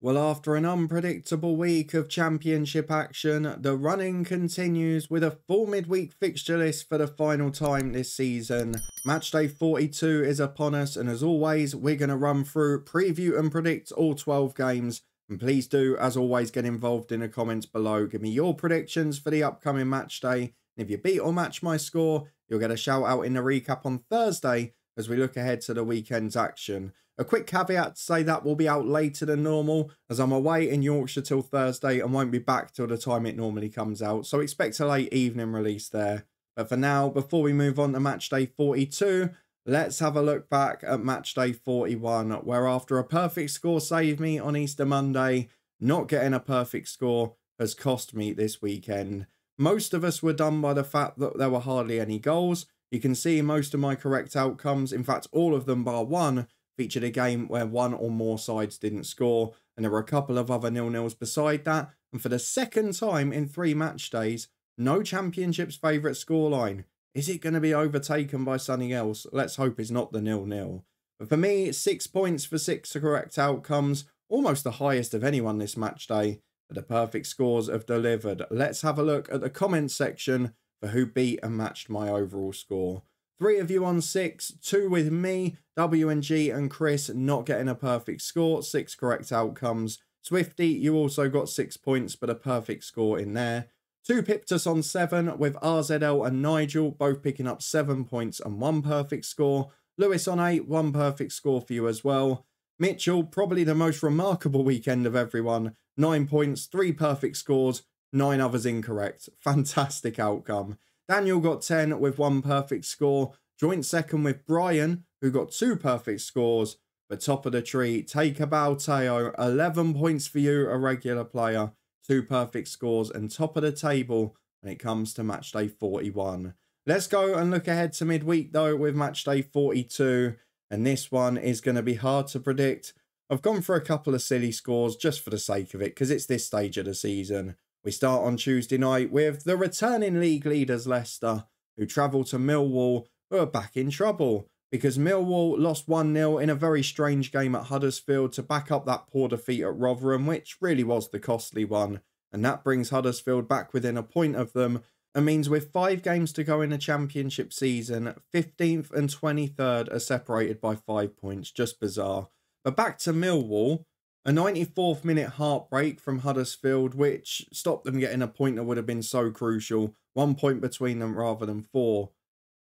Well, after an unpredictable week of championship action, the running continues with a full midweek fixture list for the final time this season. Matchday 42 is upon us, and as always, we're going to run through, preview and predict all 12 games. And please do, as always, get involved in the comments below. Give me your predictions for the upcoming match day. And if you beat or match my score, you'll get a shout out in the recap on Thursday as we look ahead to the weekend's action. A quick caveat to say that will be out later than normal, as I'm away in Yorkshire till Thursday and won't be back till the time it normally comes out. So expect a late evening release there. But for now, before we move on to Matchday 42, let's have a look back at Matchday 41, where after a perfect score saved me on Easter Monday, not getting a perfect score has cost me this weekend. Most of us were done by the fact that there were hardly any goals. You can see most of my correct outcomes, in fact all of them bar one, featured a game where one or more sides didn't score, and there were a couple of other 0-0s beside that. And for the second time in 3 match days, no Championship's favourite scoreline. Is it going to be overtaken by something else? Let's hope it's not the 0-0. But for me, 6 points for 6 correct outcomes, almost the highest of anyone this match day. But the perfect scores have delivered. Let's have a look at the comments section for who beat and matched my overall score. 3 of you on 6, 2 with me, W&G and Chris not getting a perfect score, 6 correct outcomes. Swifty, you also got 6 points, but a perfect score in there. 2 pipped us on 7, with RZL and Nigel both picking up 7 points and 1 perfect score. Lewis on 8, 1 perfect score for you as well. Mitchell, probably the most remarkable weekend of everyone, 9 points, 3 perfect scores, 9 others incorrect. Fantastic outcome. Daniel got 10 with 1 perfect score. Joint second with Brian, who got 2 perfect scores. But top of the tree, take a bow, Teo. 11 points for you, a regular player. 2 perfect scores, and top of the table when it comes to Matchday 41. Let's go and look ahead to midweek though with Matchday 42. And this one is going to be hard to predict. I've gone for a couple of silly scores just for the sake of it, because it's this stage of the season. We start on Tuesday night with the returning league leaders Leicester, who travel to Millwall, who are back in trouble, because Millwall lost 1-0 in a very strange game at Huddersfield to back up that poor defeat at Rotherham, which really was the costly one. And that brings Huddersfield back within a point of them, and means with 5 games to go in the championship season, 15th and 23rd are separated by 5 points. Just bizarre. But back to Millwall. A 94th minute heartbreak from Huddersfield, which stopped them getting a point that would have been so crucial. 1 point between them rather than 4.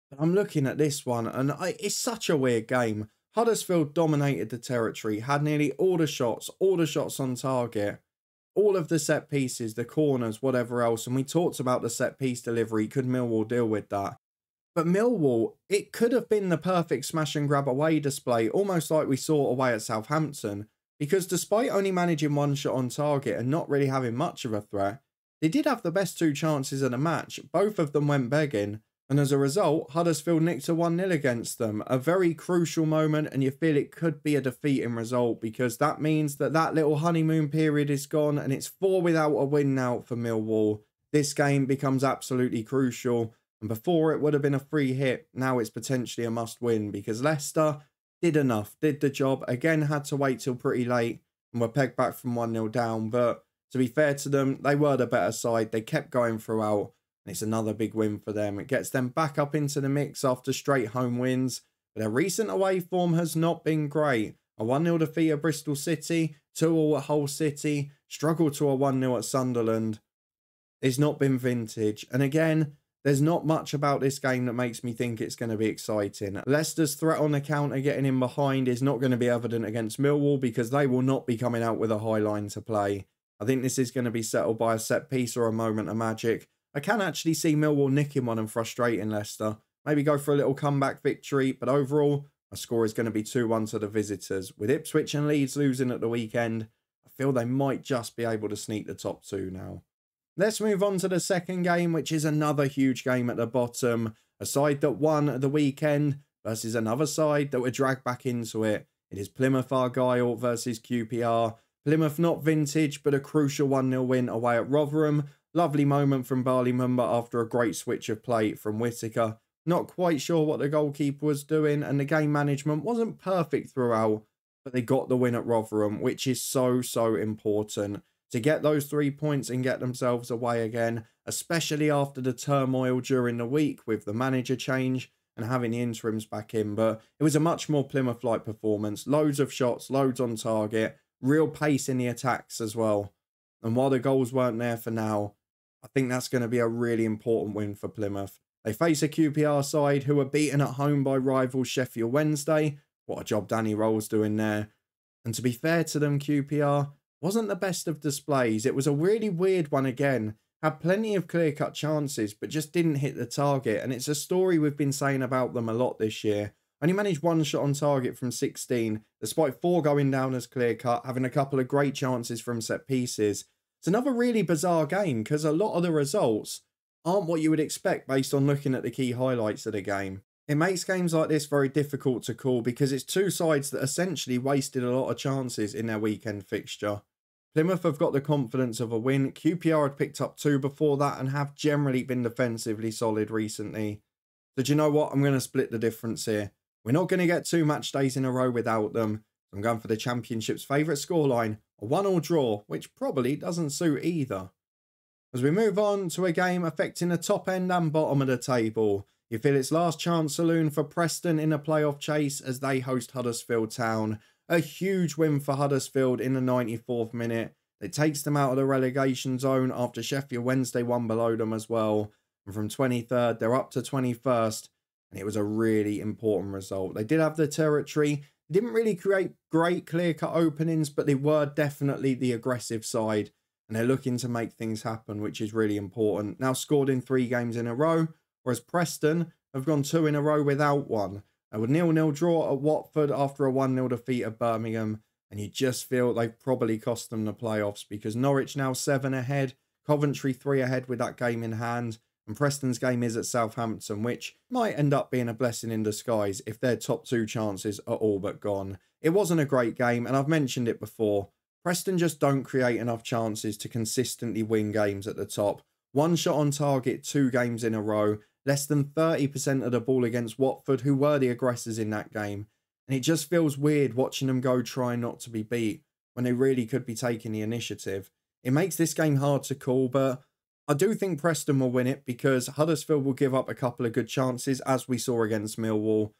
But I'm looking at this one, and it's such a weird game. Huddersfield dominated the territory, had nearly all the shots on target, all of the set pieces, the corners, whatever else. And we talked about the set piece delivery. Could Millwall deal with that? But Millwall, it could have been the perfect smash and grab away display, almost like we saw away at Southampton. Because despite only managing 1 shot on target and not really having much of a threat, they did have the best 2 chances of the match. Both of them went begging. And as a result, Huddersfield nicked a 1-0 against them. A very crucial moment, and you feel it could be a defeating result, because that means that that little honeymoon period is gone and it's 4 without a win now for Millwall. This game becomes absolutely crucial. And before it would have been a free hit, now it's potentially a must win, because Leicester did enough, did the job, again had to wait till pretty late and were pegged back from 1-0 down. But to be fair to them, they were the better side. They kept going throughout, and it's another big win for them. It gets them back up into the mix after straight home wins. But their recent away form has not been great. A 1-0 defeat at Bristol City, 2-2 at Hull City, struggled to a 1-0 at Sunderland. It's not been vintage. And again, there's not much about this game that makes me think it's going to be exciting. Leicester's threat on the counter getting in behind is not going to be evident against Millwall, because they will not be coming out with a high line to play. I think this is going to be settled by a set piece or a moment of magic. I can actually see Millwall nicking one and frustrating Leicester. Maybe go for a little comeback victory, but overall, a score is going to be 2-1 to the visitors. With Ipswich and Leeds losing at the weekend, I feel they might just be able to sneak the top 2 now. Let's move on to the second game, which is another huge game at the bottom. A side that won at the weekend versus another side that were dragged back into it. It is Plymouth Argyle versus QPR. Plymouth not vintage, but a crucial 1-0 win away at Rotherham. Lovely moment from Barley Mumba after a great switch of play from Whittaker. Not quite sure what the goalkeeper was doing, and the game management wasn't perfect throughout. but they got the win at Rotherham, which is so, so important. To get those 3 points and get themselves away again, especially after the turmoil during the week with the manager change and having the interims back in. But it was a much more Plymouth-like performance. Loads of shots, loads on target, real pace in the attacks as well. And while the goals weren't there for now, I think that's going to be a really important win for Plymouth. They face a QPR side who were beaten at home by rivals Sheffield Wednesday. What a job Danny Roll's doing there. And to be fair to them, QPR wasn't the best of displays. It was a really weird one again. Had plenty of clear-cut chances, but just didn't hit the target. And it's a story we've been saying about them a lot this year. Only managed 1 shot on target from 16, despite 4 going down as clear-cut, having a couple of great chances from set pieces. It's another really bizarre game because a lot of the results aren't what you would expect based on looking at the key highlights of the game. It makes games like this very difficult to call because it's two sides that essentially wasted a lot of chances in their weekend fixture. Plymouth have got the confidence of a win. QPR had picked up 2 before that and have generally been defensively solid recently. So do you know what? I'm going to split the difference here. We're not going to get 2 match days in a row without them. I'm going for the Championship's favourite scoreline, a 1-1 draw, which probably doesn't suit either. As we move on to a game affecting the top end and bottom of the table, you feel it's last chance saloon for Preston in a playoff chase as they host Huddersfield Town. A huge win for Huddersfield in the 94th minute. It takes them out of the relegation zone after Sheffield Wednesday won below them as well. And from 23rd, they're up to 21st. And it was a really important result. They did have the territory. They didn't really create great clear-cut openings, but they were definitely the aggressive side. And they're looking to make things happen, which is really important. Now scored in 3 games in a row, whereas Preston have gone 2 in a row without one. A 0-0 draw at Watford after a 1-0 defeat at Birmingham. And you just feel they've probably cost them the playoffs because Norwich now 7 ahead, Coventry 3 ahead with that game in hand. And Preston's game is at Southampton, which might end up being a blessing in disguise if their top 2 chances are all but gone. It wasn't a great game, and I've mentioned it before. Preston just don't create enough chances to consistently win games at the top. 1 shot on target 2 games in a row. Less than 30% of the ball against Watford, who were the aggressors in that game. And it just feels weird watching them go trying not to be beat when they really could be taking the initiative. It makes this game hard to call, but I do think Preston will win it because Huddersfield will give up a couple of good chances, as we saw against Millwall.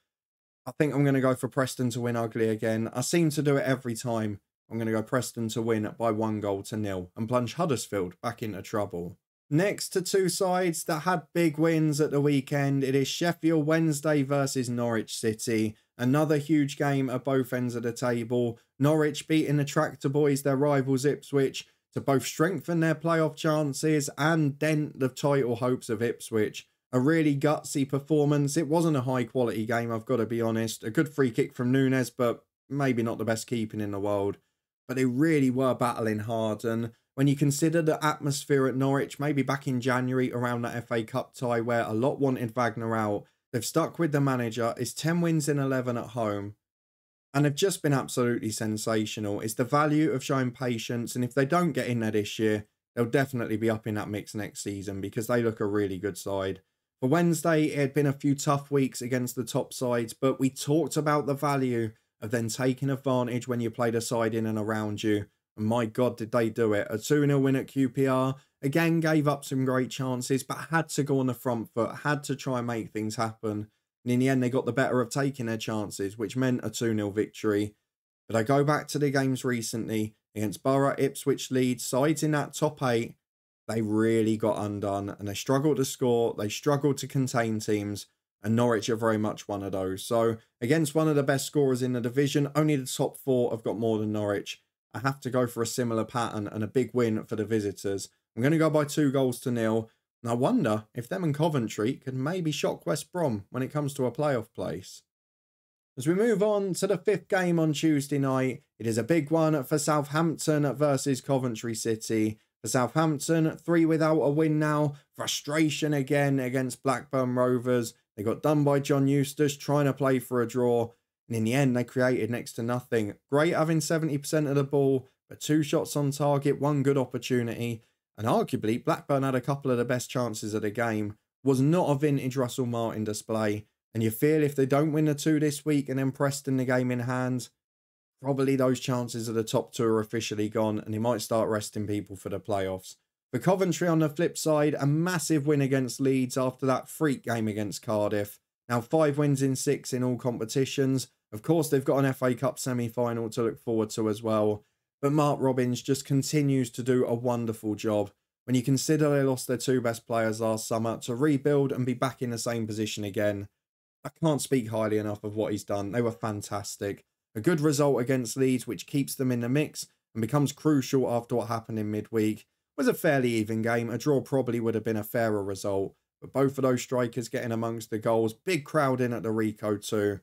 I think I'm going to go for Preston to win ugly again. I seem to do it every time. I'm going to go Preston to win by 1-0 and plunge Huddersfield back into trouble. Next to 2 sides that had big wins at the weekend, it is Sheffield Wednesday versus Norwich City. Another huge game at both ends of the table. Norwich beating the Tractor Boys, their rivals Ipswich, to both strengthen their playoff chances and dent the title hopes of Ipswich. A really gutsy performance. It wasn't a high quality game, I've got to be honest. A good free kick from Nunes, but maybe not the best keeping in the world. But they really were battling hard, and when you consider the atmosphere at Norwich, maybe back in January around that FA Cup tie where a lot wanted Wagner out, they've stuck with the manager. It's 10 wins in 11 at home. And they've just been absolutely sensational. It's the value of showing patience. And if they don't get in there this year, they'll definitely be up in that mix next season because they look a really good side. For Wednesday, it had been a few tough weeks against the top sides, but we talked about the value of then taking advantage when you play the side in and around you. And my God, did they do it. A 2-0 win at QPR. Again, gave up some great chances, but had to go on the front foot. Had to try and make things happen. And in the end, they got the better of taking their chances, which meant a 2-0 victory. But I go back to the games recently against Borough, Ipswich, Leeds, sides in that top 8. They really got undone and they struggled to score. They struggled to contain teams. And Norwich are very much one of those. So against one of the best scorers in the division, only the top 4 have got more than Norwich. I have to go for a similar pattern and a big win for the visitors. I'm going to go by 2-0. And I wonder if them and Coventry could maybe shock West Brom when it comes to a playoff place. As we move on to the 5th game on Tuesday night, it is a big one for Southampton versus Coventry City. For Southampton, 3 without a win now. Frustration again against Blackburn Rovers. They got done by John Eustace trying to play for a draw. And in the end, they created next to nothing. Great having 70% of the ball, but 2 shots on target, 1 good opportunity. And arguably, Blackburn had a couple of the best chances of the game. Was not a vintage Russell Martin display. And you feel if they don't win the 2 this week and then Preston the game in hand, probably those chances of the top two are officially gone and he might start resting people for the playoffs. For Coventry on the flip side, a massive win against Leeds after that freak game against Cardiff. Now 5 wins in 6 in all competitions. Of course, they've got an FA Cup semi-final to look forward to as well. But Mark Robins just continues to do a wonderful job. When you consider they lost their 2 best players last summer, to rebuild and be back in the same position again, I can't speak highly enough of what he's done. They were fantastic. A good result against Leeds, which keeps them in the mix and becomes crucial after what happened in midweek. It was a fairly even game. A draw probably would have been a fairer result. But both of those strikers getting amongst the goals. Big crowd in at the Rico too.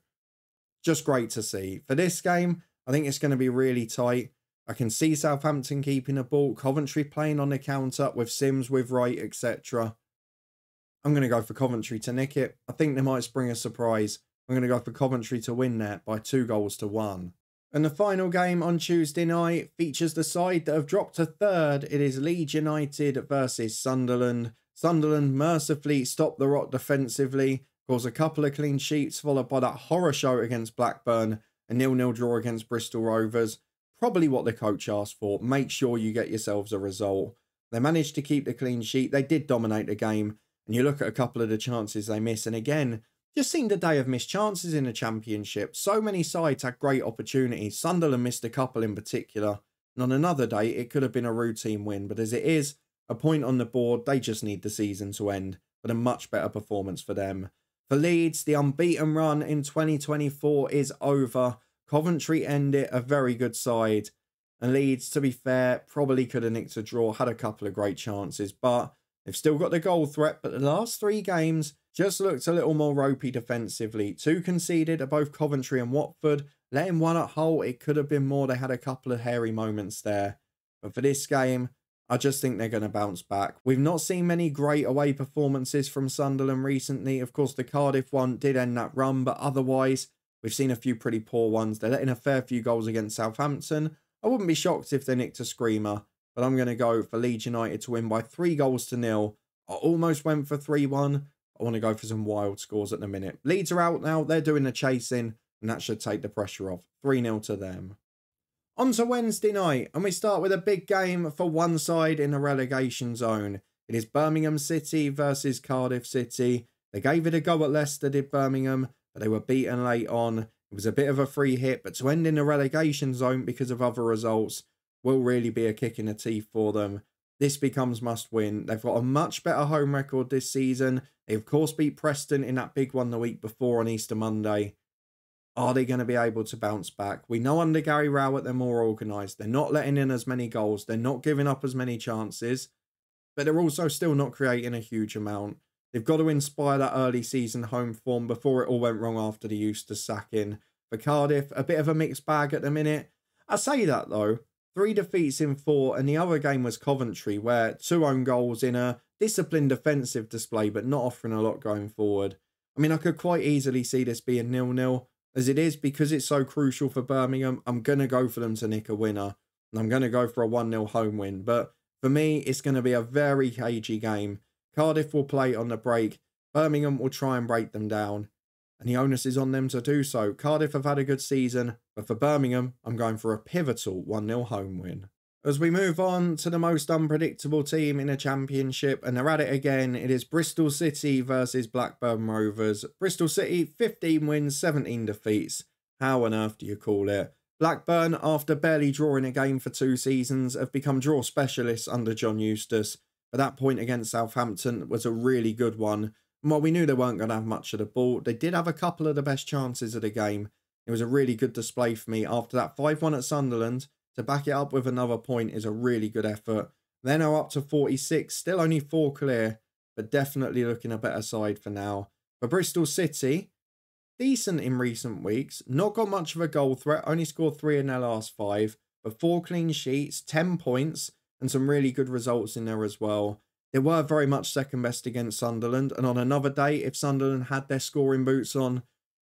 Just great to see. For this game, I think it's going to be really tight. I can see Southampton keeping the ball. Coventry playing on the counter with Sims, with Wright, etc. I'm going to go for Coventry to nick it. I think they might spring a surprise. I'm going to go for Coventry to win that by 2-1. And the final game on Tuesday night features the side that have dropped to 3rd. It is Leeds United versus Sunderland. Sunderland mercifully stopped the rot defensively, caused a couple of clean sheets, followed by that horror show against Blackburn, a 0-0 draw against Bristol Rovers. Probably what the coach asked for. Make sure you get yourselves a result. They managed to keep the clean sheet. They did dominate the game. And you look at a couple of the chances they miss. And again, just seemed a day of missed chances in the Championship. So many sides had great opportunities. Sunderland missed a couple in particular. And on another day, it could have been a routine win. But as it is, a point on the board, they just need the season to end. But a much better performance for them. For Leeds, the unbeaten run in 2024 is over. Coventry end it a very good side. And Leeds, to be fair, probably could have nicked a draw, had a couple of great chances. But they've still got the goal threat. But the last 3 games just looked a little more ropey defensively. 2 conceded at both Coventry and Watford. Letting 1 at Hull, it could have been more. They had a couple of hairy moments there. But for this game, I just think they're going to bounce back. We've not seen many great away performances from Sunderland recently. Of course, the Cardiff one did end that run, but otherwise, we've seen a few pretty poor ones. They're letting a fair few goals against Southampton. I wouldn't be shocked if they nicked a screamer, but I'm going to go for Leeds United to win by 3-0. I almost went for 3-1. I want to go for some wild scores at the minute. Leeds are out now. They're doing the chasing, and that should take the pressure off. 3-0 to them. On to Wednesday night, and we start with a big game for one side in the relegation zone. It is Birmingham City versus Cardiff City. They gave it a go at Leicester, did Birmingham, but they were beaten late on. It was a bit of a free hit, but to end in the relegation zone because of other results will really be a kick in the teeth for them. This becomes must win. They've got a much better home record this season. They, of course, beat Preston in that big one the week before on Easter Monday. Are they going to be able to bounce back? We know under Gary Rowett they're more organised. They're not letting in as many goals. They're not giving up as many chances. But they're also still not creating a huge amount. They've got to inspire that early season home form before it all went wrong after the Eustace sacking. For Cardiff, a bit of a mixed bag at the minute. I say that though. 3 defeats in 4, and the other game was Coventry, where 2 own goals in a disciplined defensive display, but not offering a lot going forward. I mean, I could quite easily see this being 0-0. As it is, because it's so crucial for Birmingham, I'm going to go for them to nick a winner. And I'm going to go for a 1-0 home win. But for me, it's going to be a very cagey game. Cardiff will play on the break. Birmingham will try and break them down. And the onus is on them to do so. Cardiff have had a good season. But for Birmingham, I'm going for a pivotal 1-0 home win. As we move on to the most unpredictable team in the Championship, and they're at it again, it is Bristol City versus Blackburn Rovers. Bristol City, 15 wins, 17 defeats. How on earth do you call it? Blackburn, after barely drawing a game for 2 seasons, have become draw specialists under John Eustace. But that point against Southampton was a really good one. And while we knew they weren't going to have much of the ball, they did have a couple of the best chances of the game. It was a really good display for me. After that 5-1 at Sunderland, to back it up with another point is a really good effort. Then are up to 46, still only 4 clear, but definitely looking a better side for now. For Bristol City, decent in recent weeks, not got much of a goal threat, only scored 3 in their last 5, but 4 clean sheets, 10 points, and some really good results in there as well. They were very much second best against Sunderland, and on another day, if Sunderland had their scoring boots on,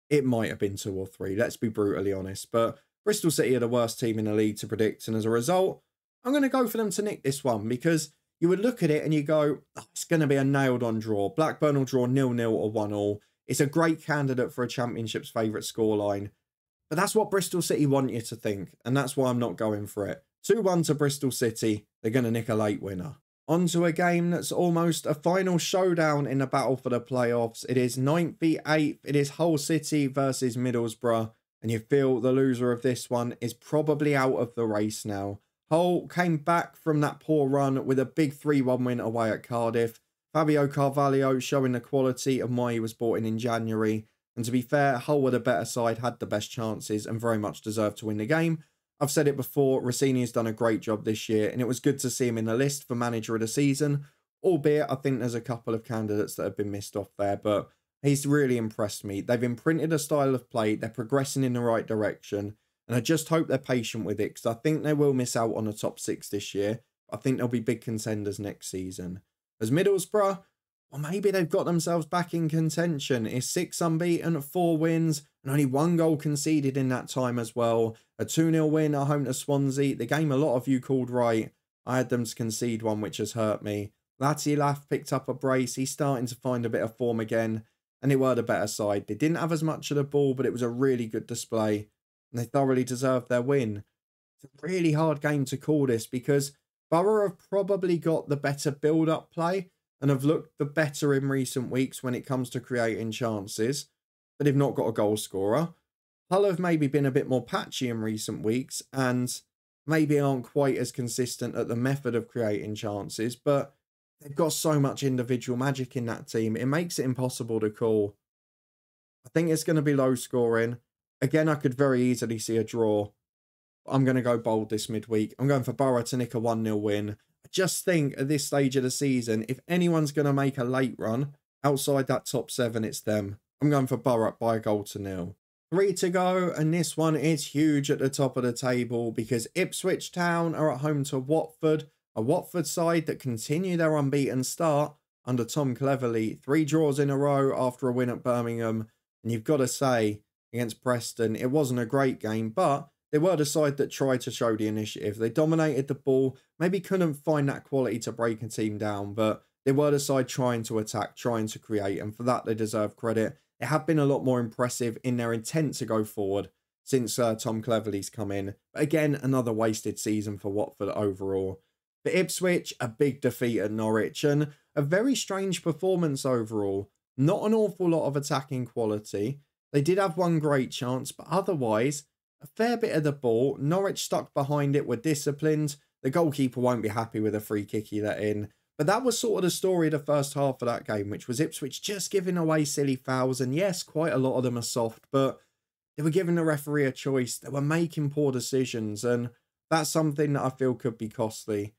it might have been 2 or 3, let's be brutally honest, but Bristol City are the worst team in the league to predict, and as a result, I'm going to go for them to nick this one, because you would look at it and you go, oh, it's going to be a nailed-on draw. Blackburn will draw 0-0 or 1-0. It's a great candidate for a Championship's favourite scoreline. But that's what Bristol City want you to think, and that's why I'm not going for it. 2-1 to Bristol City. They're going to nick a late winner. On to a game that's almost a final showdown in the battle for the playoffs. It is 9th v 8th. It is Hull City versus Middlesbrough. And you feel the loser of this one is probably out of the race now. Hull came back from that poor run with a big 3-1 win away at Cardiff. Fabio Carvalho showing the quality of why he was bought in January. And to be fair, Hull were the better side, had the best chances and very much deserved to win the game. I've said it before, Rossini has done a great job this year and it was good to see him in the list for manager of the season. Albeit, I think there's a couple of candidates that have been missed off there, but he's really impressed me. They've imprinted a style of play, they're progressing in the right direction, and I just hope they're patient with it because I think they will miss out on the top 6 this year. I think they'll be big contenders next season. As Middlesbrough, well, maybe they've got themselves back in contention. It's 6 unbeaten, 4 wins, and only 1 goal conceded in that time as well. A 2-0 win at home to Swansea. The game a lot of you called right. I had them to concede one, which has hurt me. Latilaf picked up a brace. He's starting to find a bit of form again, and they were the better side. They didn't have as much of the ball, but it was a really good display, and they thoroughly deserved their win. It's a really hard game to call this because Borough have probably got the better build-up play and have looked the better in recent weeks when it comes to creating chances, but they've not got a goal scorer. Hull have maybe been a bit more patchy in recent weeks and maybe aren't quite as consistent at the method of creating chances, but they've got so much individual magic in that team. It makes it impossible to call. I think it's going to be low scoring. Again, I could very easily see a draw. I'm going to go bold this midweek. I'm going for Borough to nick a 1-0 win. I just think at this stage of the season, if anyone's going to make a late run outside that top 7, it's them. I'm going for Borough by a goal to 0. 3 to go, and this one is huge at the top of the table because Ipswich Town are at home to Watford, a Watford side that continue their unbeaten start under Tom Cleverley. 3 draws in a row after a win at Birmingham, and you've got to say, against Preston, it wasn't a great game, but they were the side that tried to show the initiative. They dominated the ball, maybe couldn't find that quality to break a team down, but they were the side trying to attack, trying to create, and for that they deserve credit. They have been a lot more impressive in their intent to go forward since Tom Cleverley's come in. But again, another wasted season for Watford overall. For Ipswich, a big defeat at Norwich and a very strange performance overall. Not an awful lot of attacking quality. They did have one great chance, but otherwise, a fair bit of the ball. Norwich stuck behind it, were disciplined. The goalkeeper won't be happy with a free kick he let in. But that was sort of the story of the first half of that game, which was Ipswich just giving away silly fouls. And yes, quite a lot of them are soft, but they were giving the referee a choice. They were making poor decisions, and that's something that I feel could be costly.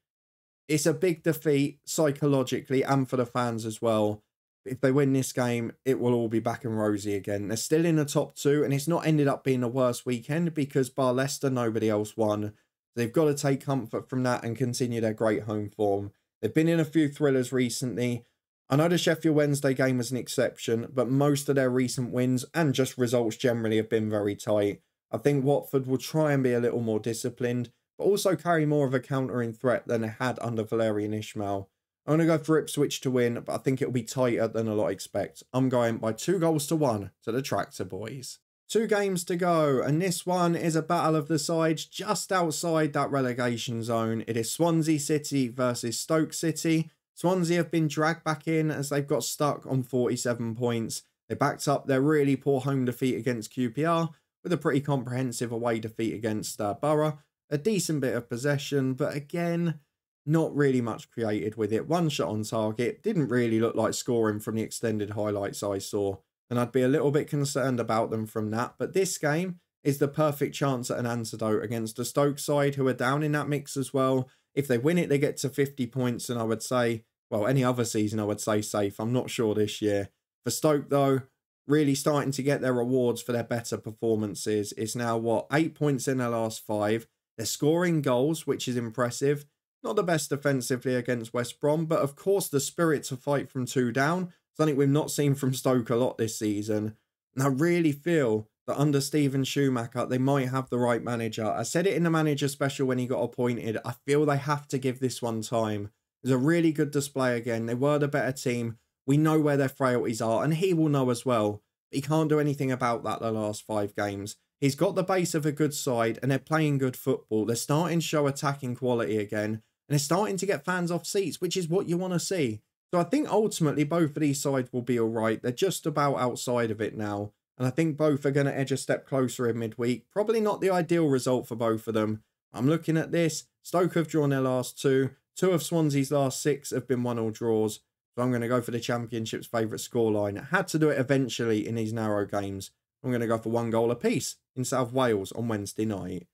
It's a big defeat psychologically and for the fans as well. If they win this game, it will all be back and rosy again. They're still in the top 2, and it's not ended up being the worst weekend because bar Leicester, nobody else won. They've got to take comfort from that and continue their great home form. They've been in a few thrillers recently. I know the Sheffield Wednesday game was an exception, but most of their recent wins and just results generally have been very tight. I think Watford will try and be a little more disciplined, but also carry more of a countering threat than they had under Valerian Ismail. I'm going to go for Ipswich to win, but I think it'll be tighter than a lot expect. I'm going by 2-1 to the Tractor Boys. 2 games to go, and this one is a battle of the sides just outside that relegation zone. It is Swansea City versus Stoke City. Swansea have been dragged back in as they've got stuck on 47 points. They backed up their really poor home defeat against QPR with a pretty comprehensive away defeat against Borough. A decent bit of possession, but again, not really much created with it. 1 shot on target. Didn't really look like scoring from the extended highlights I saw, and I'd be a little bit concerned about them from that. But this game is the perfect chance at an antidote against the Stoke side, who are down in that mix as well. If they win it, they get to 50 points, and I would say, well, any other season I would say safe. I'm not sure this year. For Stoke, though, really starting to get their rewards for their better performances. It's now, 8 points in their last 5. They're scoring goals, which is impressive. Not the best defensively against West Brom, but of course the spirit to fight from 2 down, something we've not seen from Stoke a lot this season. And I really feel that under Steven Schumacher, they might have the right manager. I said it in the manager special when he got appointed. I feel they have to give this one time. It was a really good display again. They were the better team. We know where their frailties are, and he will know as well. But he can't do anything about that the last 5 games. He's got the base of a good side and they're playing good football. They're starting to show attacking quality again and they're starting to get fans off seats, which is what you want to see. So I think ultimately both of these sides will be all right. They're just about outside of it now. And I think both are going to edge a step closer in midweek. Probably not the ideal result for both of them. I'm looking at this. Stoke have drawn their last two. Two of Swansea's last 6 have been 1-1 draws. So I'm going to go for the Championship's favourite scoreline. I had to do it eventually in these narrow games. I'm going to go for 1 goal apiece in South Wales on Wednesday night.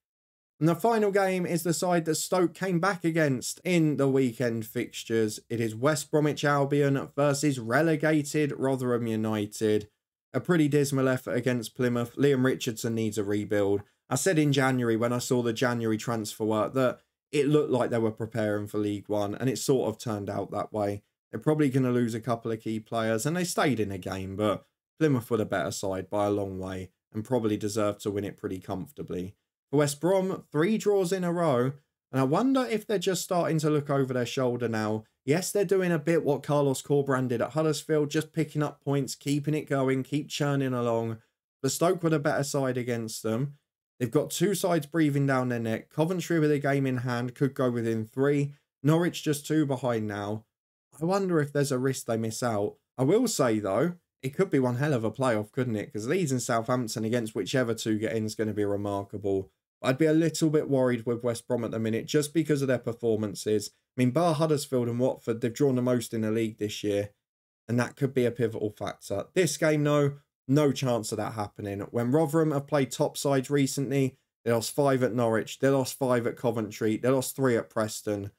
And the final game is the side that Stoke came back against in the weekend fixtures. It is West Bromwich Albion versus relegated Rotherham United. A pretty dismal effort against Plymouth. Liam Richardson needs a rebuild. I said in January when I saw the January transfer work that it looked like they were preparing for League One and it sort of turned out that way. They're probably going to lose a couple of key players and they stayed in a game, but Plymouth were the better side by a long way and probably deserved to win it pretty comfortably. For West Brom, 3 draws in a row, and I wonder if they're just starting to look over their shoulder now. Yes, they're doing a bit what Carlos Corberán did at Huddersfield, just picking up points, keeping it going, keep churning along. But Stoke were the better side against them. They've got 2 sides breathing down their neck. Coventry with a game in hand could go within 3. Norwich just 2 behind now. I wonder if there's a risk they miss out. I will say though, it could be one hell of a playoff, couldn't it? Because Leeds and Southampton against whichever 2 get in is going to be remarkable. I'd be a little bit worried with West Brom at the minute just because of their performances. I mean, bar Huddersfield and Watford, they've drawn the most in the league this year. And that could be a pivotal factor. This game, no chance of that happening. When Rotherham have played top sides recently, they lost 5 at Norwich. They lost 5 at Coventry. They lost 3 at Preston.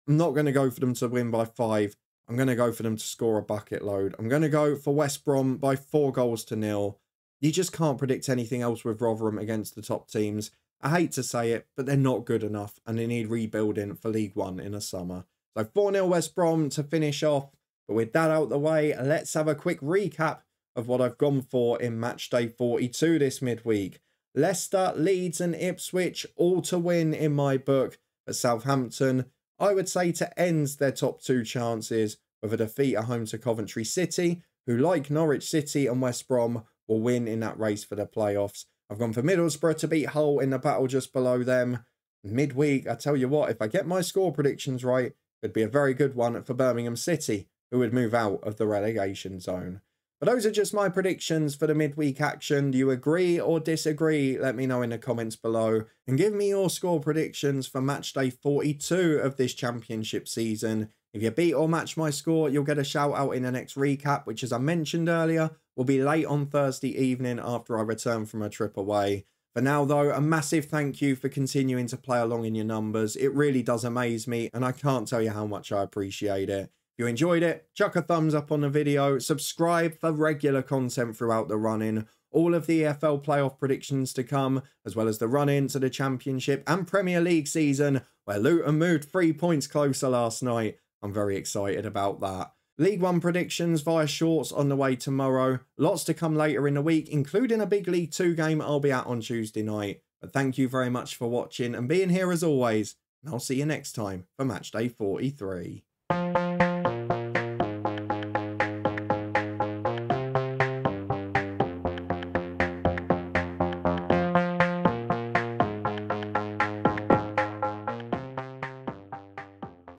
I'm not going to go for them to win by 5. I'm going to go for them to score a bucket load. I'm going to go for West Brom by 4-0. You just can't predict anything else with Rotherham against the top teams. I hate to say it, but they're not good enough and they need rebuilding for League One in the summer. So 4-0 West Brom to finish off. But with that out the way, let's have a quick recap of what I've gone for in Matchday 42 this midweek. Leicester, Leeds and Ipswich all to win in my book. But Southampton, I would say to end their top 2 chances with a defeat at home to Coventry City, who like Norwich City and West Brom will win in that race for the playoffs. I've gone for Middlesbrough to beat Hull in the battle just below them. Midweek, I tell you what, if I get my score predictions right, it'd be a very good one for Birmingham City, who would move out of the relegation zone. But those are just my predictions for the midweek action. Do you agree or disagree? Let me know in the comments below. And give me your score predictions for Matchday 42 of this championship season. If you beat or match my score, you'll get a shout out in the next recap, which as I mentioned earlier, will be late on Thursday evening after I return from a trip away. For now though, a massive thank you for continuing to play along in your numbers. It really does amaze me and I can't tell you how much I appreciate it. If you enjoyed it, chuck a thumbs up on the video, subscribe for regular content throughout the run-in, all of the EFL playoff predictions to come, as well as the run-in to the Championship and Premier League season, where Luton moved 3 points closer last night. I'm very excited about that. League One predictions via shorts on the way tomorrow. Lots to come later in the week, including a big League 2 game I'll be at on Tuesday night. But thank you very much for watching and being here as always. And I'll see you next time for Matchday 43.